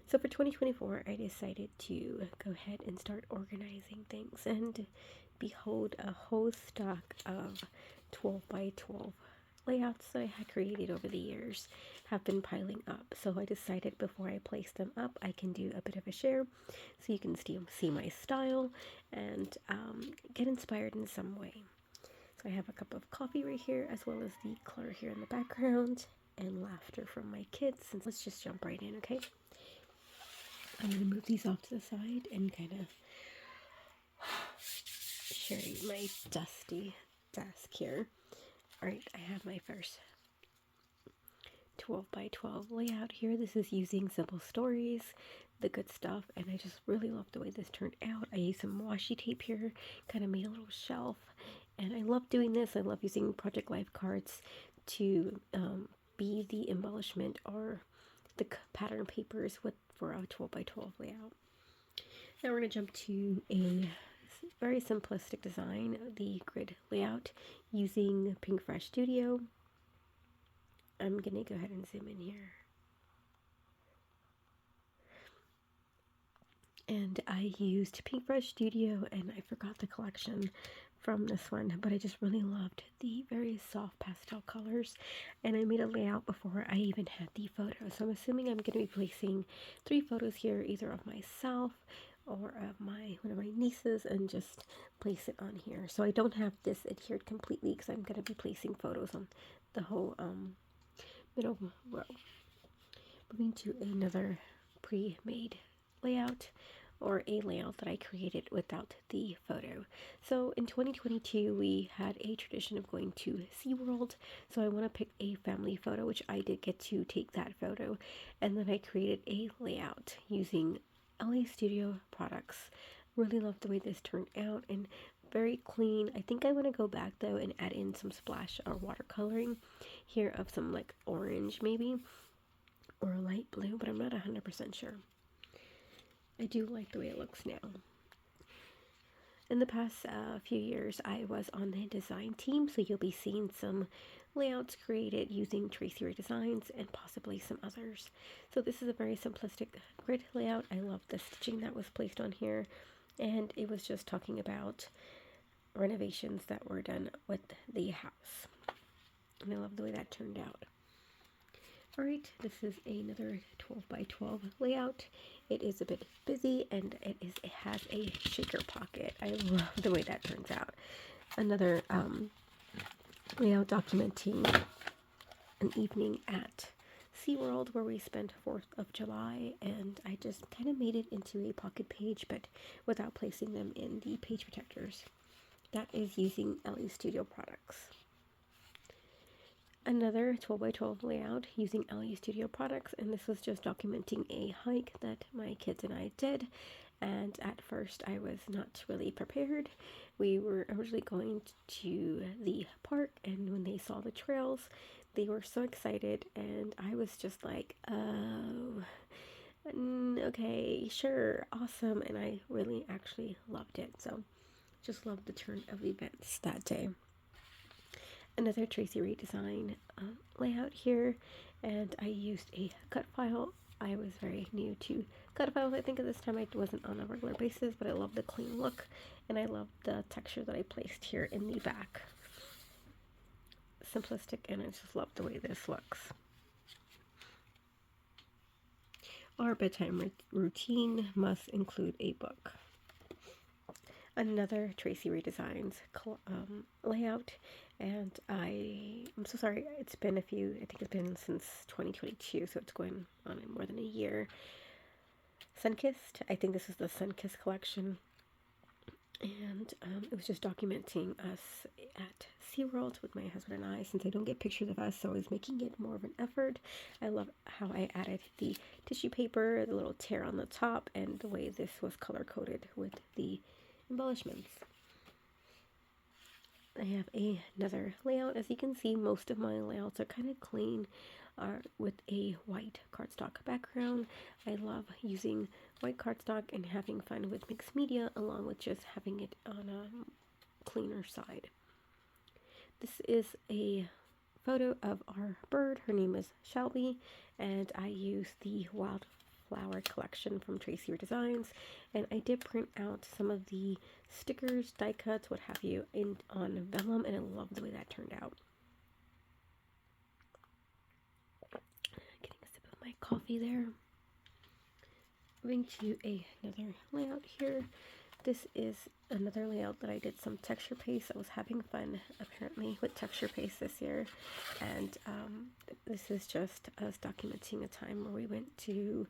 So for 2024, I decided to go ahead and start organizing things, and behold, a whole stock of 12 by 12 layouts that I had created over the years have been piling up. So I decided before I place them up, I can do a bit of a share so you can see my style and get inspired in some way. So I have a cup of coffee right here, as well as the clutter here in the background and laughter from my kids. And let's just jump right in, okay? I'm going to move these off to the side and kind of show you my dusty desk here. Alright, I have my first 12 by 12 layout here. This is using Simple Stories, the good stuff, and I just really love the way this turned out. I used some washi tape here, kind of made a little shelf, and I love doing this. I love using Project Life cards to be the embellishment or the pattern papers for a 12 by 12 layout. Now we're going to jump to a very simplistic design, the grid layout using Pinkfresh Studio. I'm going to go ahead and zoom in here. And I used Pinkfresh Studio, and I forgot the collection from this one, but I just really loved the very soft pastel colors, and I made a layout before I even had the photo. So I'm assuming I'm going to be placing 3 photos here, either of myself or of one of my nieces, and just place it on here. So I don't have this adhered completely because I'm going to be placing photos on the whole middle row. Moving to another pre-made layout, or a layout that I created without the photo. So in 2022, we had a tradition of going to SeaWorld. So I want to pick a family photo, which I did get to take that photo. And then I created a layout using LA Studio products. Really love the way this turned out, and very clean. I think I want to go back though and add in some splash or watercoloring here of some like orange maybe, or a light blue, but I'm not 100% sure. I do like the way it looks now. In the past few years, I was on the design team, so you'll be seeing some layouts created using Tracy Ray Designs and possibly some others. So this is a very simplistic grid layout. I love the stitching that was placed on here, and it was just talking about renovations that were done with the house. And I love the way that turned out. Alright, this is another 12 by 12 layout. It is a bit busy, and it has a shaker pocket. I love the way that turns out. Another layout documenting an evening at SeaWorld where we spent 4th of July, and I just kind of made it into a pocket page, but without placing them in the page protectors. That is using LA Studio products. Another 12 by 12 layout using LA Studio products, and this was just documenting a hike that my kids and I did. And at first I was not really prepared. We were originally going to the park, and when they saw the trails, they were so excited, and I was just like, oh, okay, sure, awesome. And I really actually loved it. So just loved the turn of events that day. Another Tracy Ray Design layout here, and I used a cut file. I was very new to cut files. I think at this time I wasn't on a regular basis, but I love the clean look, and I love the texture that I placed here in the back. Simplistic, and I just love the way this looks. Our bedtime routine must include a book. Another Tracy Ray Designs layout, and I'm so sorry, it's been I think it's been since 2022, so it's going on in more than a year. Sunkissed, I think this is the Sunkissed collection, and it was just documenting us at SeaWorld with my husband and I. Since I don't get pictures of us, so I was making it more of an effort. I love how I added the tissue paper, the little tear on the top, and the way this was color coded with the embellishments. I have another layout. As you can see, most of my layouts are kind of clean, with a white cardstock background. I love using white cardstock and having fun with mixed media, along with just having it on a cleaner side. This is a photo of our bird. Her name is Shelby, and I use the flower collection from Tracy Designs, and I did print out some of the stickers, die cuts, what have you, on vellum, and I love the way that turned out. Getting a sip of my coffee there. Moving to another layout here. This is another layout that I did some texture paste. I was having fun apparently with texture paste this year, and this is just us documenting a time where we went to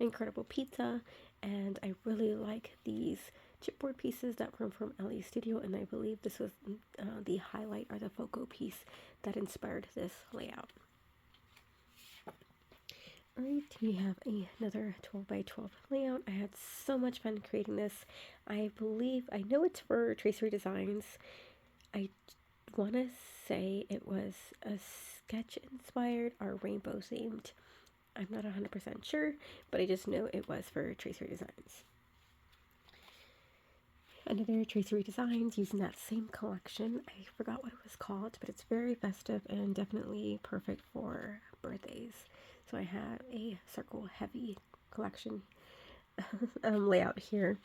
Incredible Pizza, and I really like these chipboard pieces that were from LE Studio, and I believe this was the highlight or the focal piece that inspired this layout. Alright, we have another 12 by 12 layout. I had so much fun creating this. I know it's for Tracery Designs. I want to say it was a sketch inspired or rainbow themed. I'm not 100% sure, but I just know it was for Tracery Designs. Another Tracery Designs using that same collection. I forgot what it was called, but it's very festive and definitely perfect for birthdays. So I have a circle heavy collection layout here,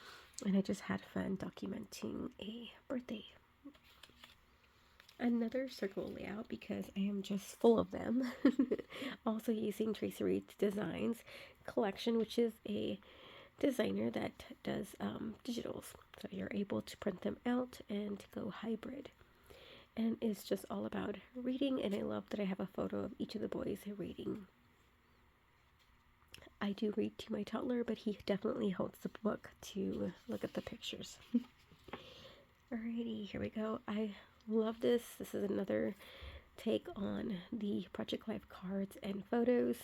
and I just had fun documenting a birthday. Another circle layout because I am just full of them. Also using Tracery Designs collection, which is a designer that does digitals. So you're able to print them out and go hybrid. And it's just all about reading, and I love that I have a photo of each of the boys reading. I do read to my toddler, but he definitely holds the book to look at the pictures. Alrighty, here we go. I love this. This is another take on the Project Life cards and photos,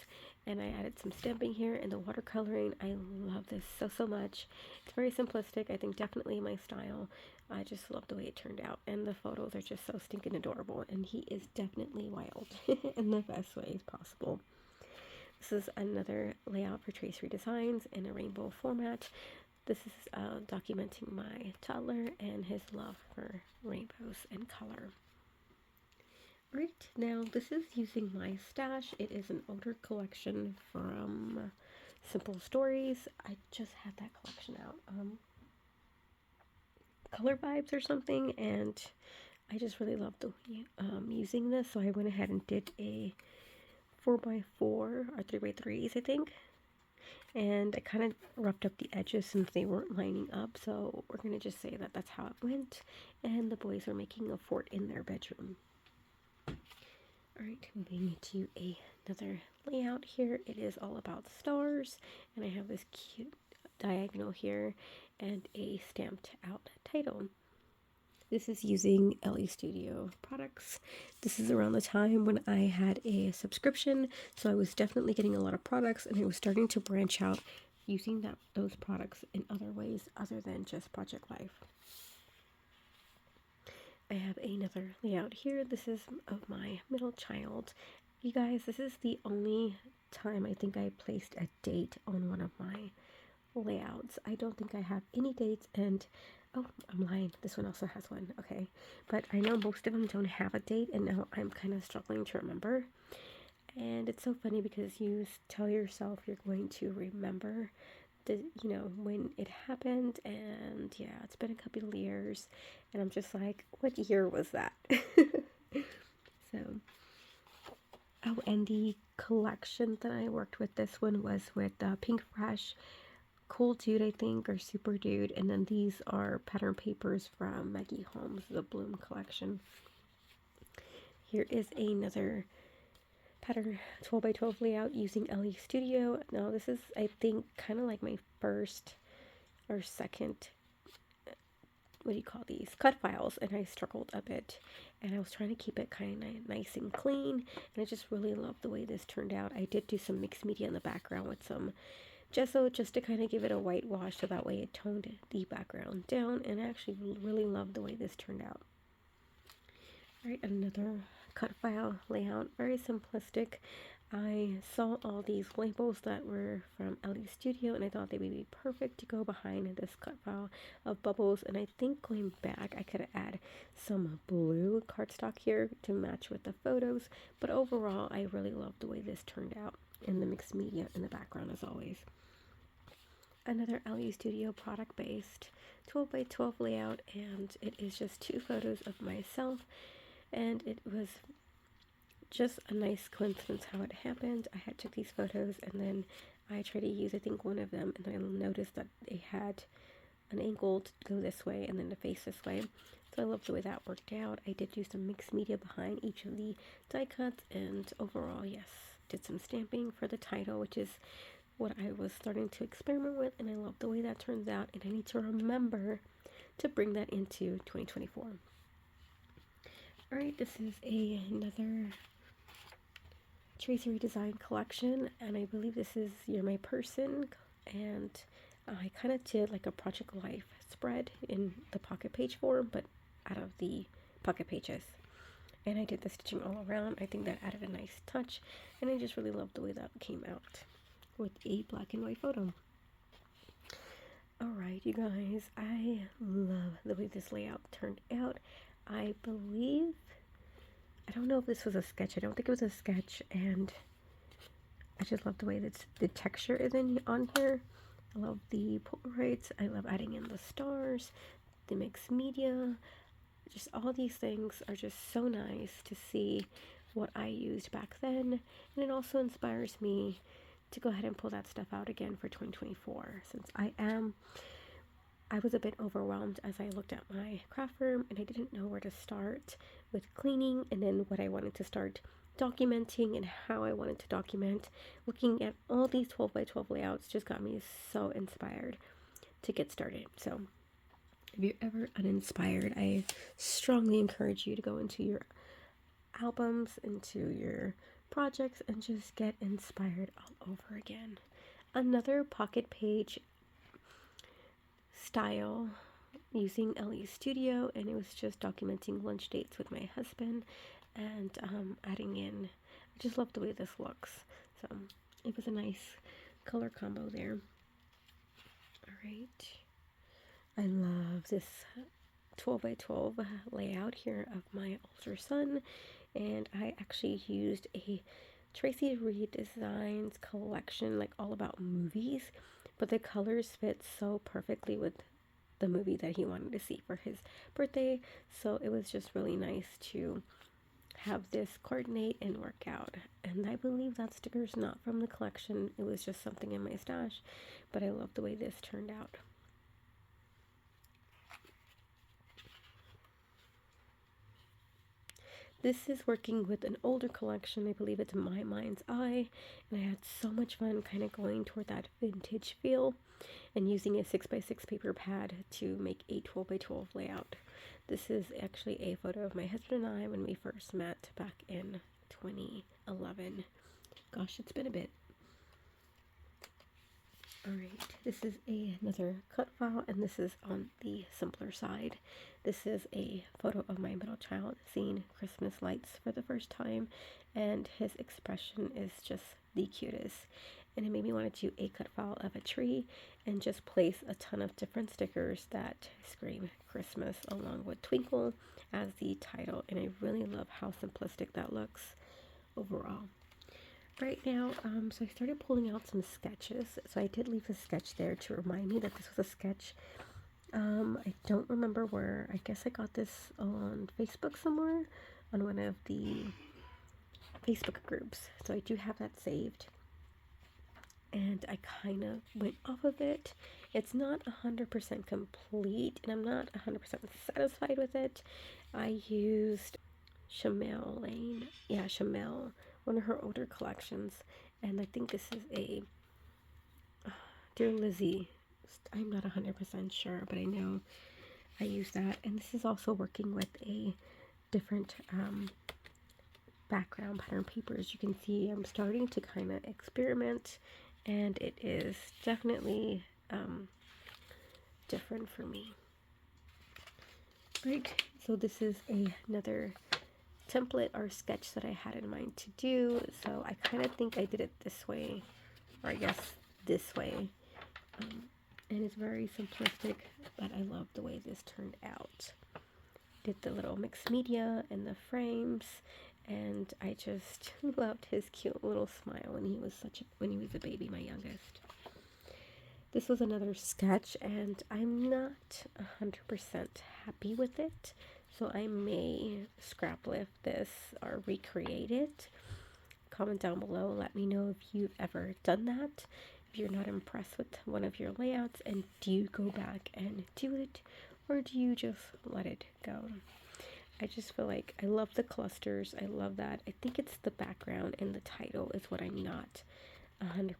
and I added some stamping here and the watercoloring. I love this so much. It's very simplistic. I think definitely my style. I just love the way it turned out, and the photos are just so stinking adorable, and he is definitely wild in the best way possible. This is another layout for Tracery Designs in a rainbow format. This is documenting my toddler and his love for rainbows and color. Right, now this is using my stash. It is an older collection from Simple Stories. I just had that collection out. Color Vibes or something, and I just really loved using this, so I went ahead and did a 4x4 or 3x3s, I think, and I kind of roughed up the edges since they weren't lining up, so we're gonna just say that that's how it went, and the boys are making a fort in their bedroom. Alright, moving to another layout here. It is all about stars, and I have this cute diagonal here and a stamped out title. This is using LE Studio products. This is around the time when I had a subscription, so I was definitely getting a lot of products, and I was starting to branch out using those products in other ways other than just Project Life. I have another layout here. This is of my middle child. You guys, this is the only time I think I placed a date on one of my layouts. I don't think I have any dates, and oh, I'm lying. This one also has one. Okay. But I know most of them don't have a date, and now I'm kind of struggling to remember. And it's so funny because you tell yourself you're going to remember when it happened, and yeah, it's been a couple of years, and I'm just like, what year was that? So, oh, and the collection that I worked with, this one was with Pink Fresh, Cool Dude, I think, or Super Dude, and then these are pattern papers from Maggie Holmes, the Bloom collection. Here is another pattern 12 by 12 layout using LE Studio. Now this is, I think, kind of like my first or second, what do you call these, cut files, and I struggled a bit, and I was trying to keep it kind of nice and clean, and I just really love the way this turned out. I did do some mixed media in the background with some gesso just to kind of give it a whitewash, so that way it toned the background down, and I actually really love the way this turned out. Alright, another cut file layout, very simplistic. I saw all these labels that were from LE Studio, and I thought they would be perfect to go behind this cut file of bubbles, and I think going back I could add some blue cardstock here to match with the photos, but overall I really love the way this turned out. and the mixed media in the background as always. Another LE Studio product based 12 by 12 layout, and it is just 2 photos of myself, and it was just a nice coincidence how it happened. I had took these photos and then I tried to use, I think, one of them, and I noticed that they had an angle to go this way and then the face this way. So I love the way that worked out. I did do some mixed media behind each of the die cuts, and overall, yes, did some stamping for the title, which is what I was starting to experiment with, and I love the way that turns out, and I need to remember to bring that into 2024. Alright, this is another Tracy Redesign collection, and I believe this is You're My Person, and I kind of did like a Project Life spread in the pocket page form, but out of the pocket pages. And I did the stitching all around. I think that added a nice touch, and I just really love the way that came out with a black and white photo. Alright, you guys, I love the way this layout turned out. I believe, I don't know if this was a sketch. I don't think it was a sketch, and I just love the way that the texture is on here. I love the Polaroids. I love adding in the stars, the mixed media. Just all these things are just so nice to see what I used back then, and it also inspires me to go ahead and pull that stuff out again for 2024, since I was a bit overwhelmed as I looked at my craft room and I didn't know where to start with cleaning, and then what I wanted to start documenting and how I wanted to document. Looking at all these 12 by 12 layouts just got me so inspired to get started. So if you're ever uninspired, I strongly encourage you to go into your albums, into your projects, and just get inspired all over again. Another pocket page style using LE Studio, and it was just documenting lunch dates with my husband and adding in, I just love the way this looks, so it was a nice color combo there. Alright, I love this 12 by 12 layout here of my older son, and I actually used a Tracy Redesigns collection, like all about movies, but the colors fit so perfectly with the movie that he wanted to see for his birthday, so it was just really nice to have this coordinate and work out. And I believe that sticker is not from the collection, it was just something in my stash, but I love the way this turned out. This is working with an older collection. I believe it's My Mind's Eye, and I had so much fun kind of going toward that vintage feel and using a 6x6 paper pad to make a 12 by 12 layout. This is actually a photo of my husband and I when we first met back in 2011. Gosh, it's been a bit. Alright, this is another cut file, and this is on the simpler side. This is a photo of my middle child seeing Christmas lights for the first time, and his expression is just the cutest. And it made me want to do a cut file of a tree and just place a ton of different stickers that scream Christmas along with Twinkle as the title, and I really love how simplistic that looks overall. Right now, so I started pulling out some sketches. So I did leave a sketch there to remind me that this was a sketch. I don't remember where. I guess I got this on Facebook somewhere, on one of the Facebook groups. So I do have that saved. And I kind of went off of it. It's not 100% complete, and I'm not 100% satisfied with it. I used Shamel Lane. Yeah, Shamel, one of her older collections, and I think this is a Dear Lizzie. I'm not 100% sure, but I know I used that, and this is also working with a different background pattern paper. As you can see, I'm starting to kind of experiment, and it is definitely different for me. Right, so this is another template or sketch that I had in mind to do, so I kind of think I did it this way, or I guess this way, and it's very simplistic, but I love the way this turned out. Did the little mixed media and the frames, and I just loved his cute little smile when he was a baby, my youngest. This was another sketch, and I'm not 100% happy with it, so I may scrap lift this or recreate it. Comment down below, let me know if you've ever done that, if you're not impressed with one of your layouts, and do you go back and do it, or do you just let it go? I just feel like I love the clusters, I love that. I think it's the background and the title is what I'm not 100%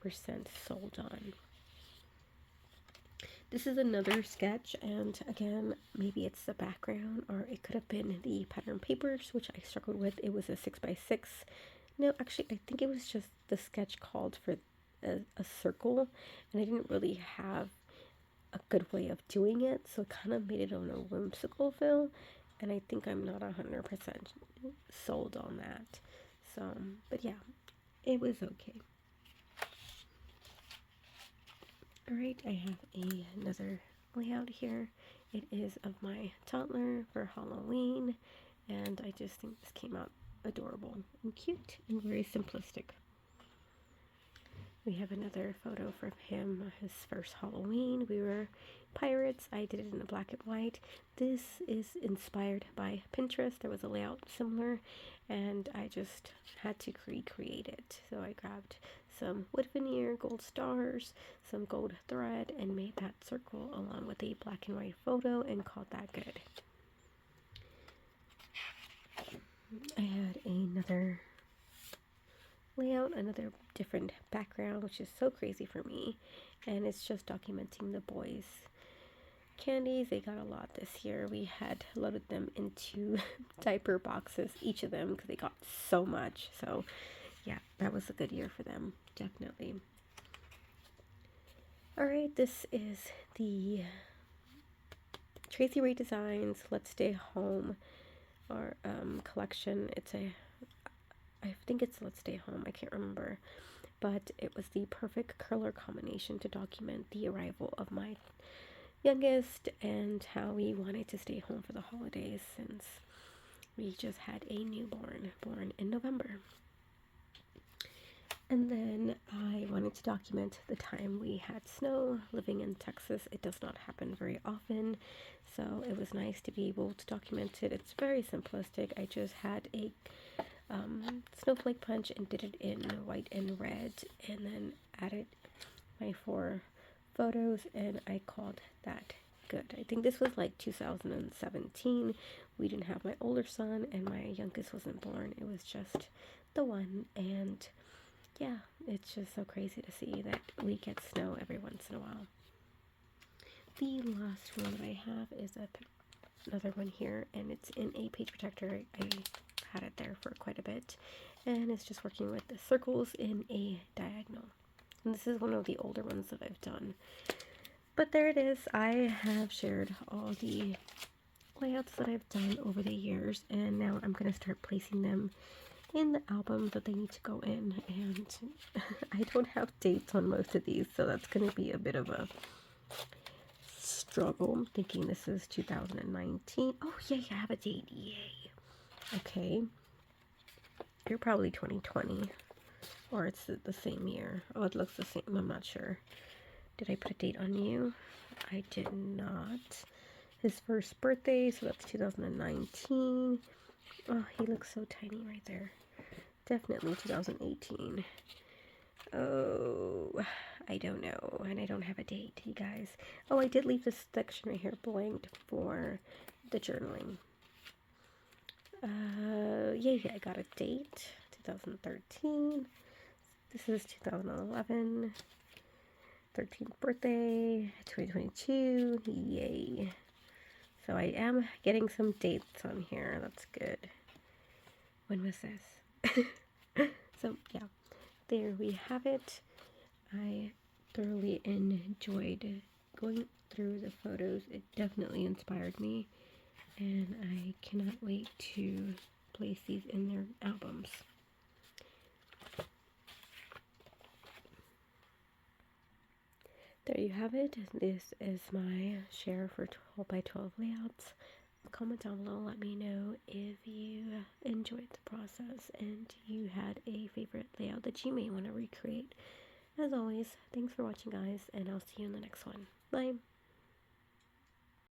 sold on. This is another sketch, and again, maybe it's the background, or it could have been the pattern papers, which I struggled with. It was a 6x6. No, actually, I think it was just the sketch called for a circle, and I didn't really have a good way of doing it, so it kind of made it on a whimsical feel, and I think I'm not 100% sold on that. So, but yeah, it was okay. Alright, I have another layout here. It is of my toddler for Halloween, and I just think this came out adorable and cute and very simplistic. We have another photo from him, his first Halloween. We were pirates. I did it in black and white. This is inspired by Pinterest. There was a layout similar, and I just had to recreate it. So I grabbed some wood veneer, gold stars, some gold thread, and made that circle along with a black and white photo and called that good. I had another layout, another different background, which is so crazy for me, and it's just documenting the boys' candies. They got a lot this year. We had loaded them into diaper boxes, each of them, because they got so much. So yeah, that was a good year for them, definitely. Alright, this is the Tracy Rae Designs Let's Stay Home or collection. I think it's Let's Stay Home, I can't remember, but it was the perfect color combination to document the arrival of my youngest and how we wanted to stay home for the holidays since we just had a newborn born in November. And then I wanted to document the time we had snow. Living in Texas, it does not happen very often, so it was nice to be able to document it. It's very simplistic. I just had a snowflake punch and did it in white and red, and then added my 4 photos, and I called that good. I think this was like 2017. We didn't have my older son, and my youngest wasn't born. It was just the one, and yeah, it's just so crazy to see that we get snow every once in a while. The last one that I have is another one here, and it's in a page protector. I had it there for quite a bit, and it's just working with the circles in a diagonal. And this is one of the older ones that I've done. But there it is. I have shared all the layouts that I've done over the years, and now I'm going to start placing them in the album that they need to go in. And I don't have dates on most of these, so that's going to be a bit of a struggle. I'm thinking this is 2019. Oh, yay, I have a date. Yay. Okay. You're probably 2020. Or it's the same year. Oh, it looks the same. I'm not sure. Did I put a date on you? I did not. His first birthday, so that's 2019. Oh, he looks so tiny right there. Definitely 2018. Oh, I don't know. And I don't have a date, you guys. Oh, I did leave this section right here blank for the journaling. Yeah, I got a date. 2013. This is 2011. 13th birthday, 2022. Yay. So I am getting some dates on here. That's good. When was this? So yeah, there we have it. I thoroughly enjoyed going through the photos. It definitely inspired me, and I cannot wait to place these in their albums. There you have it. This is my share for 12 by 12 layouts comment down below, let me know if you enjoyed the process and you had a favorite layout that you may want to recreate. As always, thanks for watching guys, and I'll see you in the next one. Bye!